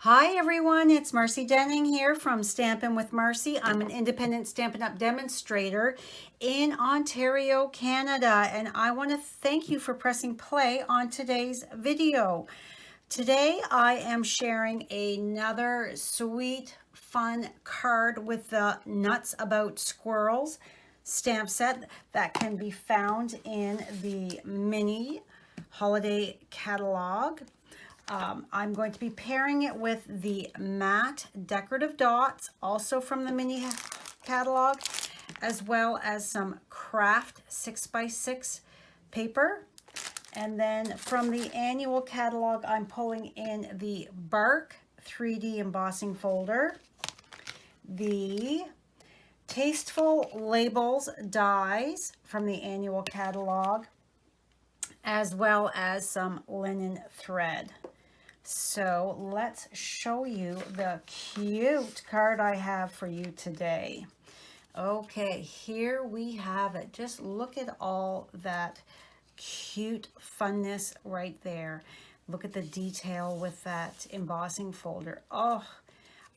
Hi everyone, it's Marcy Denning here from Stampin' with Marcy. I'm an independent Stampin' Up! Demonstrator in Ontario, Canada, and I want to thank you for pressing play on today's video. Today I am sharing another sweet, fun card with the Nuts About Squirrels stamp set that can be found in the mini holiday catalog. I'm going to be pairing it with the matte decorative dots, also from the mini catalog, as well as some craft 6x6 paper. And then from the annual catalog, I'm pulling in the bark 3D embossing folder, the Tasteful Labels dies from the annual catalog, as well as some linen thread. So let's show you the cute card I have for you today. Okay, here we have it. Just look at all that cute funness right there. Look at the detail with that embossing folder. Oh,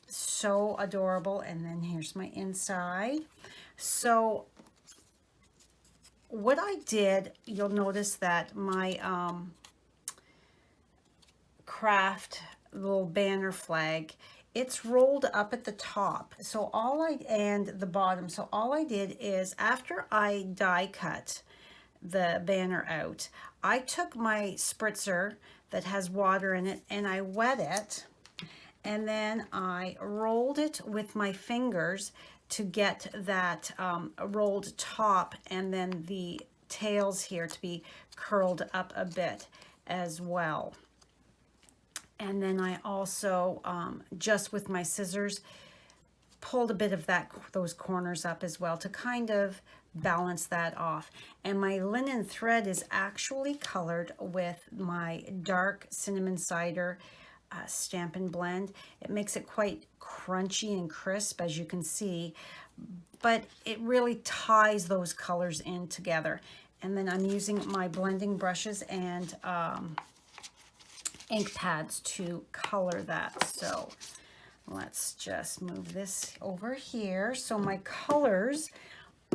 so adorable. And then here's my inside. So what I did, you'll notice that my craft little banner flag, it's rolled up at the top, so and the bottom. So all I did is, after I die cut the banner out, I took my spritzer that has water in it and I wet it, and then I rolled it with my fingers to get that rolled top, and then the tails here to be curled up a bit as well. And then I also, just with my scissors, pulled a bit of those corners up as well to kind of balance that off. And my linen thread is actually colored with my dark cinnamon cider Stampin' blend. It makes it quite crunchy and crisp, as you can see, but it really ties those colors in together. And then I'm using my blending brushes and ink pads to color that. So let's just move this over here. So my colors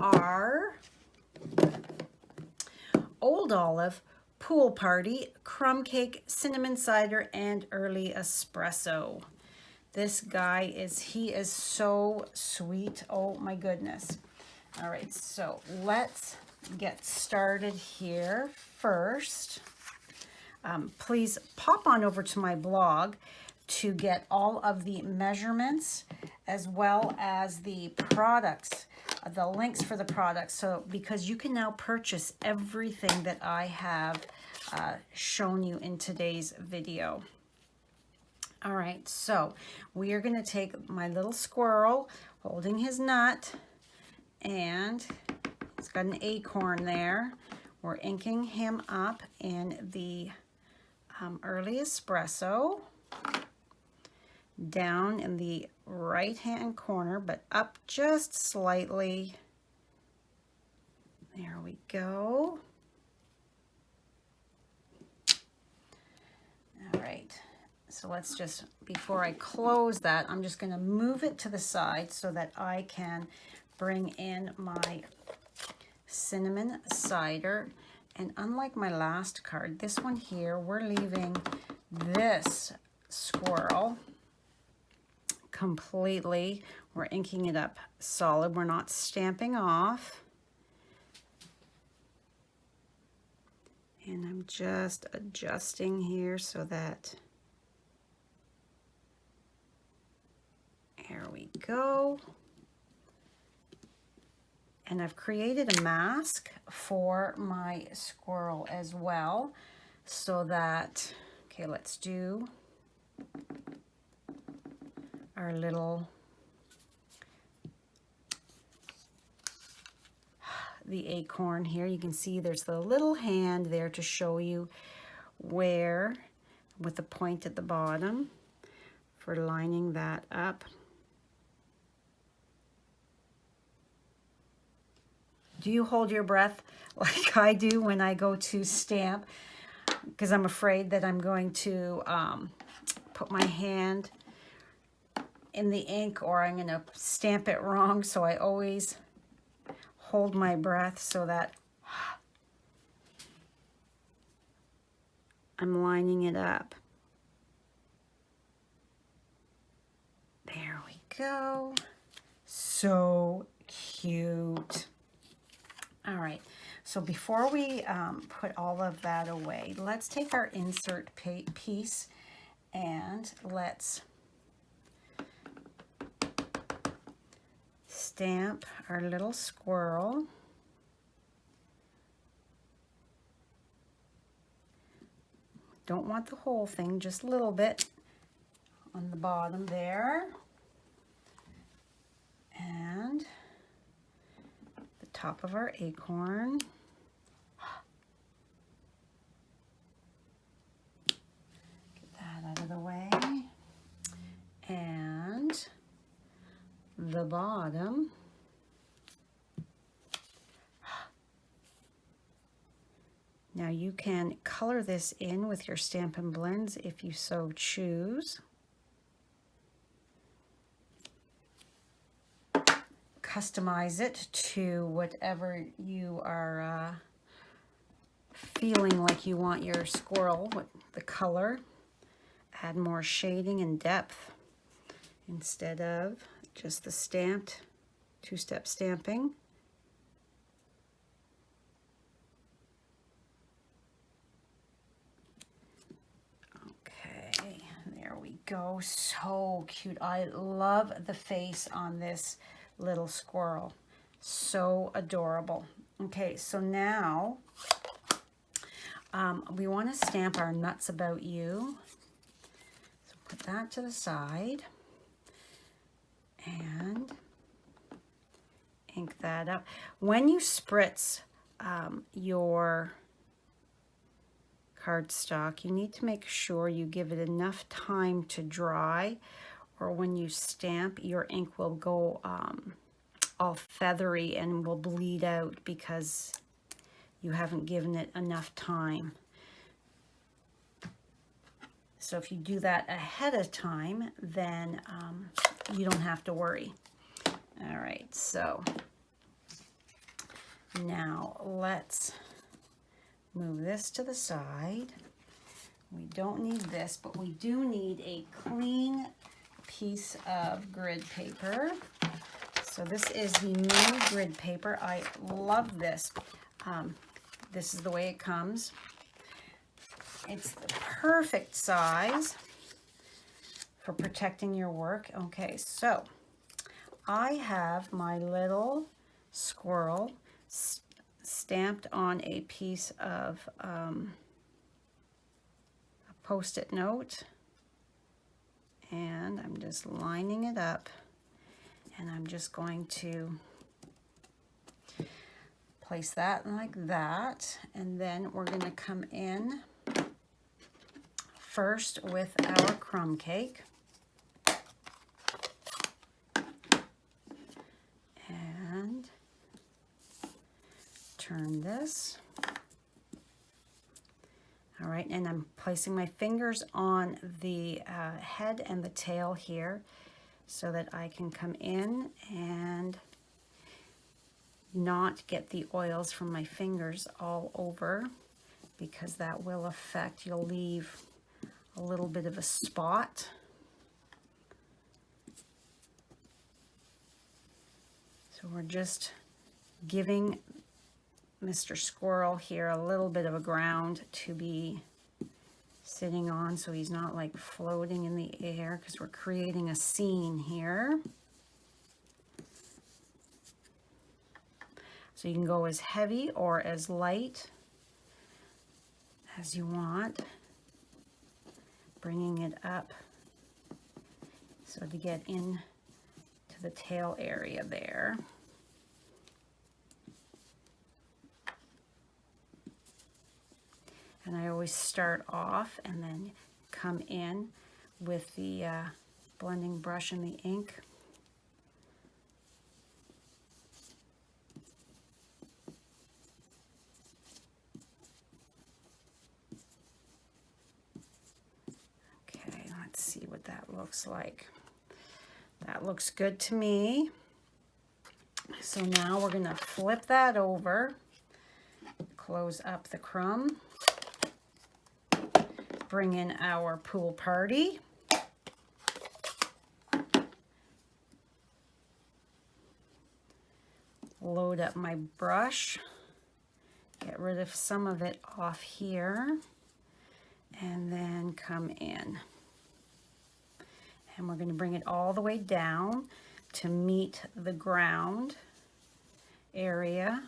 are Old Olive, Pool Party, Crumb Cake, Cinnamon Cider, and Early Espresso. This guy he is so sweet. Oh my goodness. All right, so let's get started here first. Please pop on over to my blog to get all of the measurements as well as the products, the links for the products. So because you can now purchase everything that I have shown you in today's video. All right, so we are going to take my little squirrel holding his nut, and it's got an acorn there. We're inking him up in the Early Espresso, down in the right hand corner, but up just slightly. There we go. All right, so let's just, before I close that, I'm just going to move it to the side so that I can bring in my cinnamon cider. And unlike my last card, this one here, we're leaving this squirrel completely. We're inking it up solid. We're not stamping off. And I'm just adjusting here so that, there we go. And I've created a mask for my squirrel as well, so that, okay, let's do our little, the acorn here. You can see there's the little hand there to show you where, with the point at the bottom for lining that up. Do you hold your breath like I do when I go to stamp? Because I'm afraid that I'm going to put my hand in the ink or I'm going to stamp it wrong. So I always hold my breath so that I'm lining it up. There we go. So cute. All right. So before we put all of that away, let's take our insert piece and let's stamp our little squirrel. Don't want the whole thing, just a little bit on the bottom there. And the top of our acorn. Get that out of the way. And the bottom. Now you can color this in with your Stampin' Blends if you so choose. Customize it to whatever you are feeling like you want your squirrel, the color. Add more shading and depth instead of just the stamped two-step stamping. Okay, there we go. So cute. I love the face on this little squirrel. So adorable. Okay, so now we want to stamp our Nuts About You. So put that to the side and ink that up. When you spritz your cardstock, you need to make sure you give it enough time to dry, or when you stamp, your ink will go all feathery and will bleed out because you haven't given it enough time. So if you do that ahead of time, then you don't have to worry. All right, so now let's move this to the side. We don't need this, but we do need a clean piece of grid paper. So this is the new grid paper. I love this. This is the way it comes. It's the perfect size for protecting your work. Okay, so I have my little squirrel stamped on a piece of a Post-it note, and I'm just lining it up, and I'm just going to place that like that, and then we're going to come in first with our crumb cake. And turn this. All right, and I'm placing my fingers on the head and the tail here so that I can come in and not get the oils from my fingers all over, because that will affect, you'll leave a little bit of a spot. So we're just giving Mr. Squirrel here a little bit of a ground to be sitting on, so he's not like floating in the air, because we're creating a scene here. So you can go as heavy or as light as you want, bringing it up so to get in to the tail area there. And I always start off and then come in with the blending brush and the ink. Okay, let's see what that looks like. That looks good to me. So now we're going to flip that over, close up the crumb, bring in our pool party. Load up my brush, get rid of some of it off here, and then come in. And we're going to bring it all the way down to meet the ground area.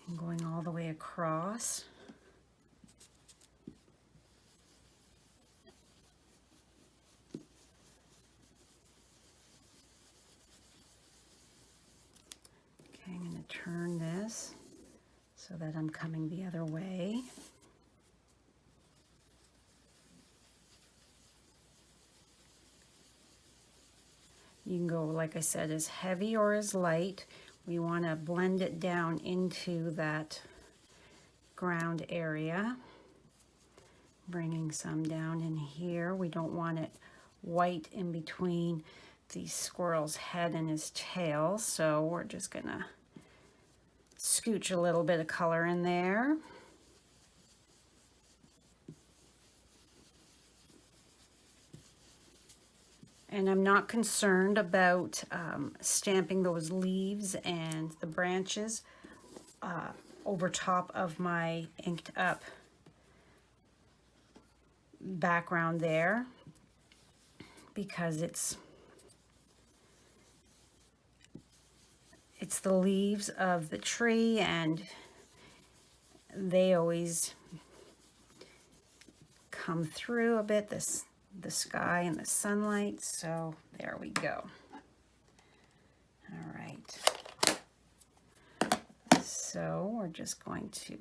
And going all the way across. Okay, I'm going to turn this so that I'm coming the other way. You can go, like I said, as heavy or as light. We want to blend it down into that ground area. Bringing some down in here. We don't want it white in between the squirrel's head and his tail, so we're just going to scooch a little bit of color in there. And I'm not concerned about stamping those leaves and the branches over top of my inked up background there, because it's the leaves of the tree, and they always come through a bit, the sky and the sunlight. So there we go. All right. So we're just going to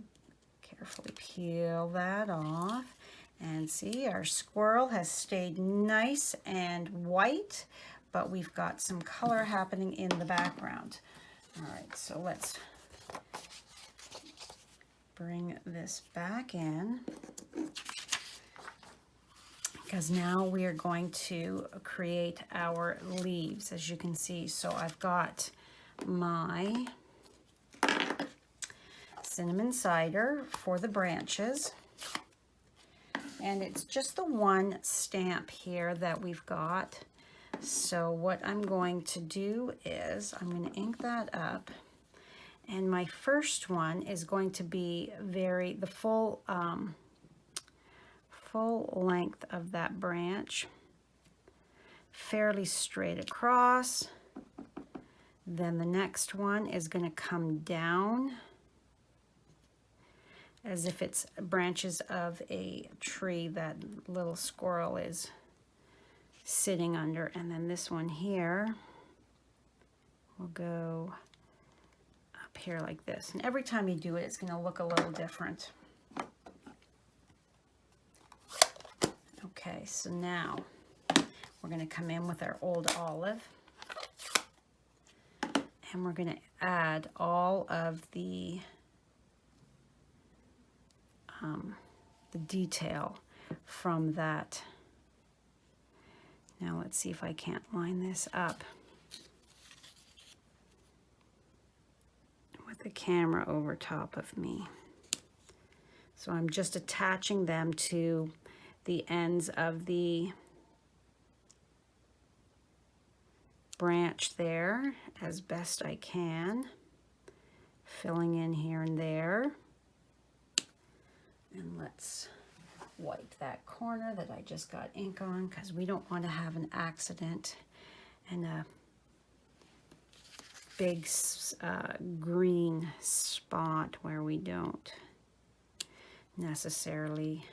carefully peel that off, and see, our squirrel has stayed nice and white, but we've got some color happening in the background. All right, so let's bring this back in, because now we are going to create our leaves, as you can see. So I've got my cinnamon cider for the branches, and it's just the one stamp here that we've got. So what I'm going to do is I'm going to ink that up, and my first one is going to be the full length of that branch, fairly straight across. Then the next one is going to come down as if it's branches of a tree that little squirrel is sitting under. And then this one here will go up here like this. And every time you do it, it's going to look a little different. Okay, so now we're going to come in with our old olive, and we're going to add all of the detail from that. Now let's see if I can't line this up with the camera over top of me. So I'm just attaching them to the ends of the branch there as best I can, filling in here and there. And let's wipe that corner that I just got ink on, because we don't want to have an accident and a big green spot where we don't necessarily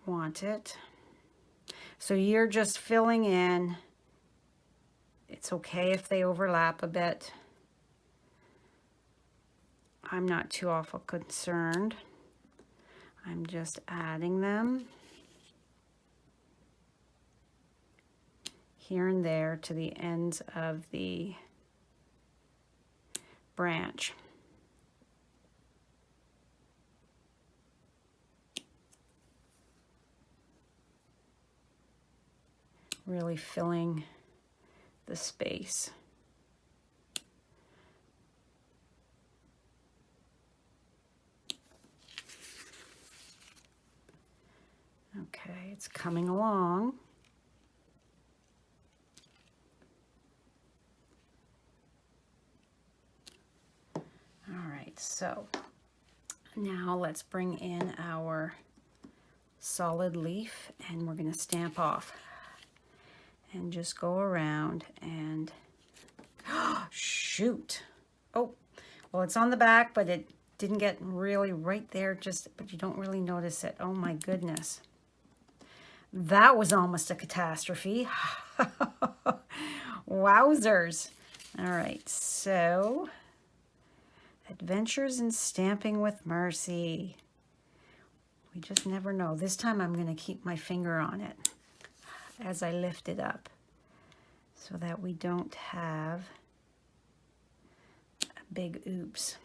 want it. So you're just filling in. It's okay if they overlap a bit. I'm not too awful concerned. I'm just adding them here and there to the ends of the branch. really filling the space. Okay, it's coming along. All right, so now let's bring in our solid leaf and we're going to stamp off and just go around and shoot. Oh, well, it's on the back, but it didn't get really right there, but you don't really notice it. Oh my goodness. That was almost a catastrophe. Wowzers. All right, so Adventures in Stamping with Marcy. We just never know. This time I'm going to keep my finger on it as I lift it up so that we don't have a big oops.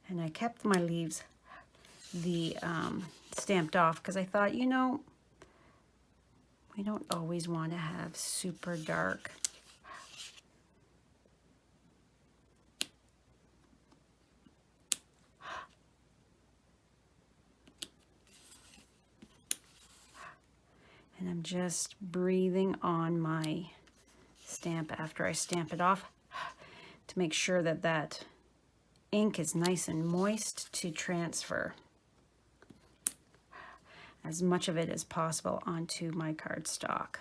And I kept my leaves stamped off because I thought, you know, we don't always want to have super dark. And I'm just breathing on my stamp after I stamp it off to make sure that that ink is nice and moist to transfer as much of it as possible onto my cardstock.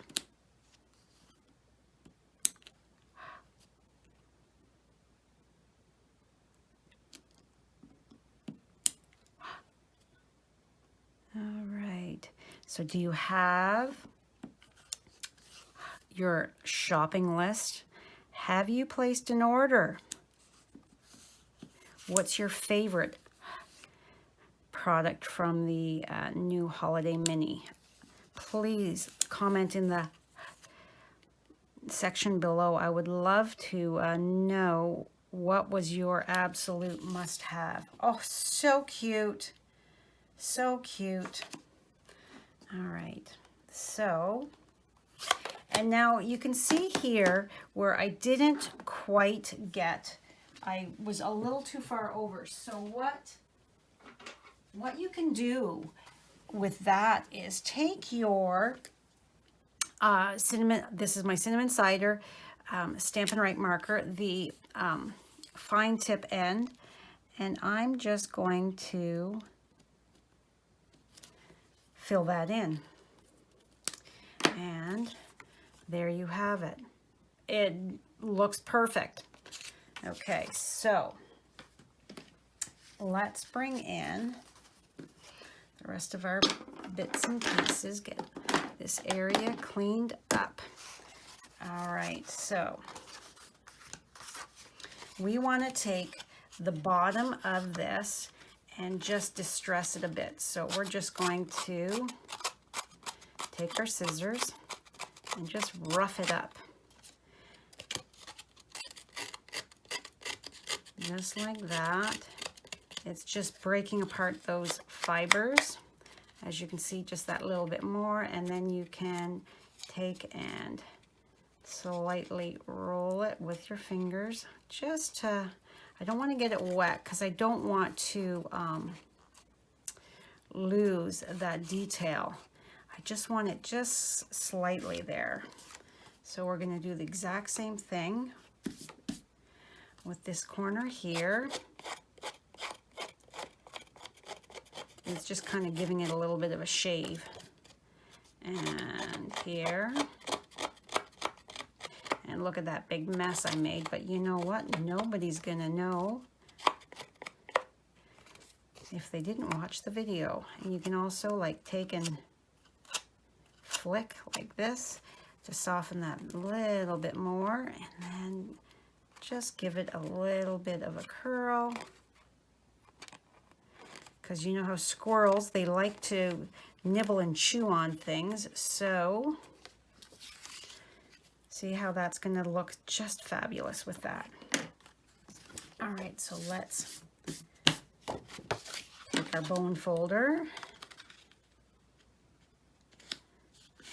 All right, so do you have your shopping list? Have you placed an order? What's your favorite product from the new holiday mini? Please comment in the section below. I would love to know what was your absolute must-have. Oh, so cute. So cute. All right. So, and now you can see here where I didn't quite get, I was a little too far over. So what you can do with that is take your cinnamon, this is my cinnamon cider Stampin' Right marker, the fine tip end, and I'm just going to fill that in. And there you have it. It looks perfect. Okay, so let's bring in the rest of our bits and pieces, get this area cleaned up. All right, so we want to take the bottom of this and just distress it a bit. So we're just going to take our scissors and just rough it up. Just like that. It's just breaking apart those fibers. As you can see, just that little bit more, and then you can take and slightly roll it with your fingers just to, I don't want to get it wet because I don't want to lose that detail. I just want it just slightly there. So we're going to do the exact same thing with this corner here. It's just kind of giving it a little bit of a shave. And here. And look at that big mess I made. But you know what? Nobody's going to know if they didn't watch the video. And you can also like take and flick like this to soften that a little bit more. And then just give it a little bit of a curl. Because you know how squirrels, they like to nibble and chew on things. So see how that's going to look just fabulous with that. All right, so let's take our bone folder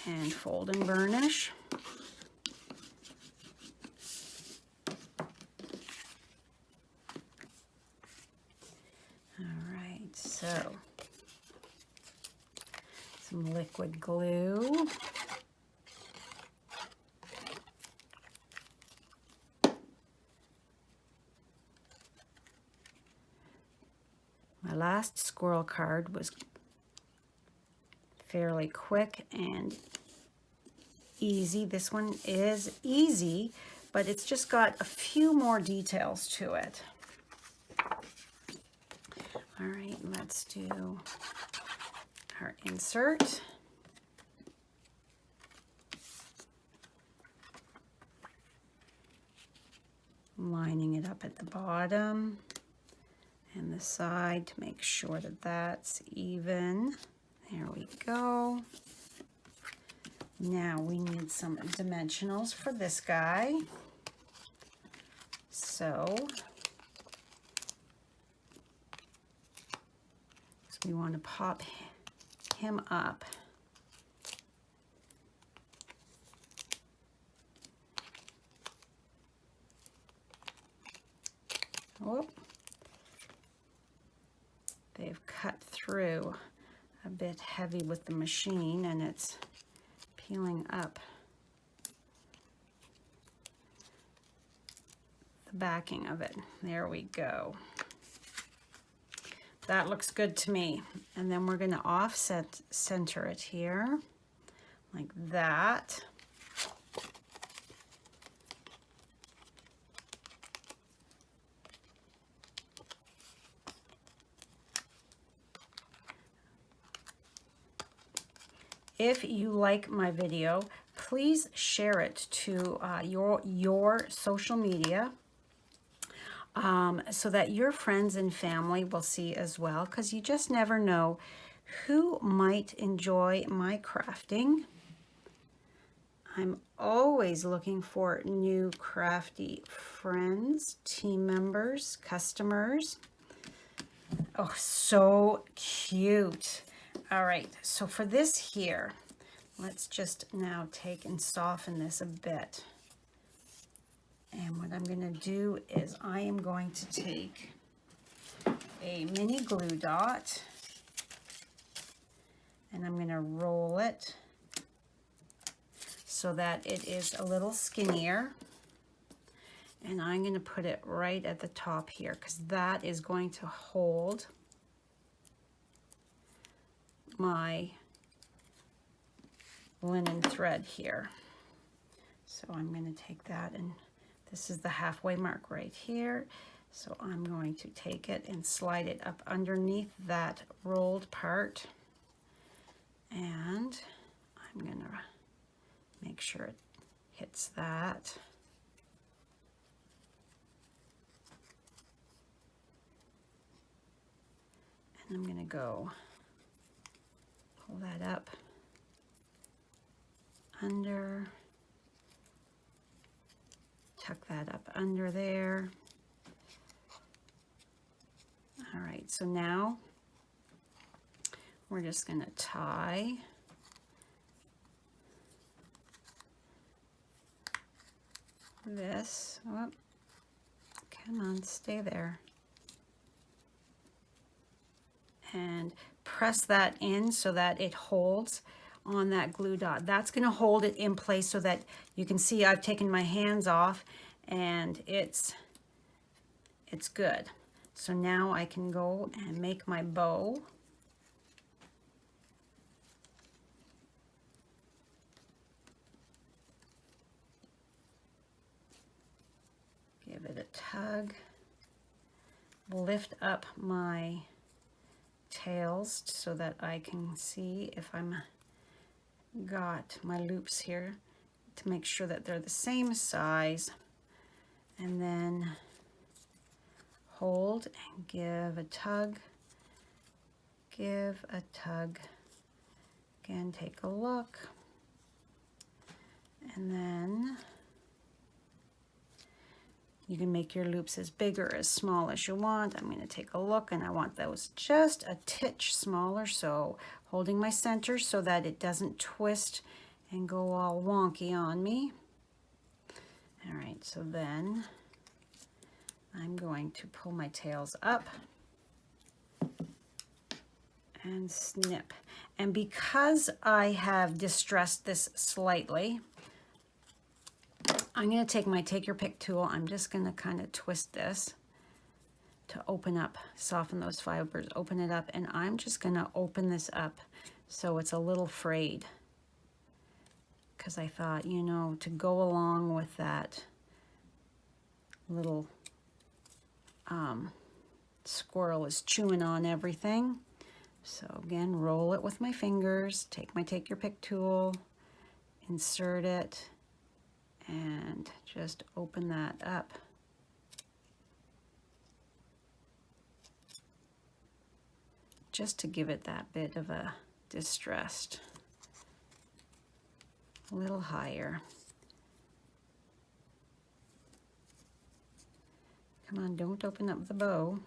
and fold and burnish. All right, so some liquid glue. My last squirrel card was fairly quick and easy. This one is easy, but it's just got a few more details to it. All right, let's do our insert. Lining it up at the bottom and the side to make sure that that's even. There we go. Now we need some dimensionals for this guy. So we want to pop him up. Oh, they've cut through a bit heavy with the machine and it's peeling up the backing of it. There we go. That looks good to me. And then we're going to offset center it here like that. If you like my video, please share it to your social media so that your friends and family will see as well, because you just never know who might enjoy my crafting. I'm always looking for new crafty friends, team members, customers. Oh, so cute. All right, so for this here, let's just now take and soften this a bit. And what I'm going to do is I am going to take a mini glue dot and I'm going to roll it so that it is a little skinnier. And I'm going to put it right at the top here because that is going to hold my linen thread here. So I'm going to take that, and this is the halfway mark right here. So I'm going to take it and slide it up underneath that rolled part. And I'm going to make sure it hits that. And I'm going to go pull that up under, tuck that up under there. All right, so now we're just going to tie this. Oh, come on, stay there. And press that in so that it holds on that glue dot. That's going to hold it in place so that you can see I've taken my hands off and it's good. So now I can go and make my bow. Give it a tug. Lift up my tails so that I can see if I'm got my loops here to make sure that they're the same size, and then hold and give a tug, give a tug, again take a look, and then You can make your loops as big or as small as you want. I'm going to take a look, and I want those just a titch smaller, so holding my center so that it doesn't twist and go all wonky on me. All right, so then I'm going to pull my tails up and snip. And because I have distressed this slightly, I'm going to take my take your pick tool. I'm just going to kind of twist this to open up, soften those fibers, open it up, and I'm just going to open this up so it's a little frayed. Because I thought, you know, to go along with that little squirrel is chewing on everything. So again, roll it with my fingers, take my take your pick tool, insert it, and just open that up. Just to give it that bit of a distressed, a little higher. Come on, don't open up the bow.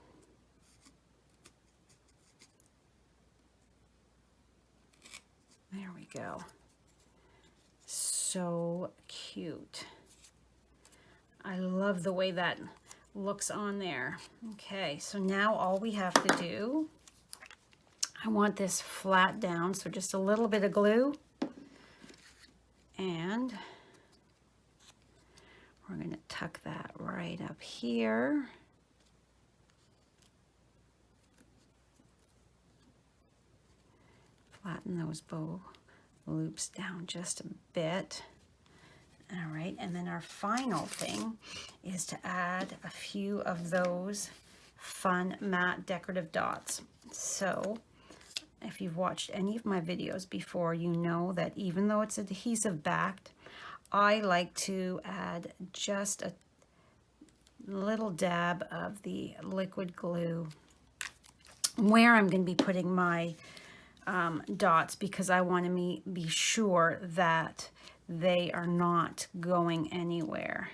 There we go. So cute. I love the way that looks on there. Okay, so now all we have to do, I want this flat down, so just a little bit of glue, and we're going to tuck that right up here. Flatten those bow loops down just a bit. All right, and then our final thing is to add a few of those fun matte decorative dots. So if you've watched any of my videos before, you know that even though it's adhesive backed, I like to add just a little dab of the liquid glue where I'm going to be putting my dots, because I want to be sure that they are not going anywhere.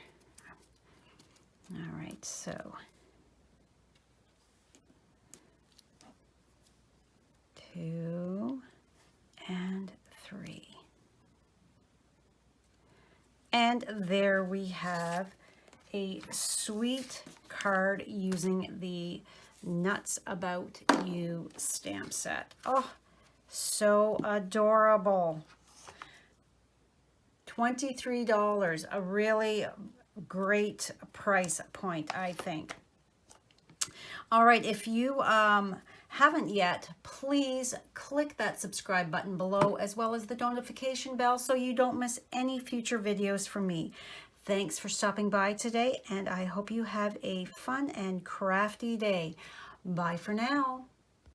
All right, so 2 and 3. And there we have a sweet card using the Nuts About You stamp set. Oh, so adorable. $23, a really great price point, I think. All right, if you haven't yet, please click that subscribe button below, as well as the notification bell, so you don't miss any future videos from me. Thanks for stopping by today, and I hope you have a fun and crafty day. Bye for now.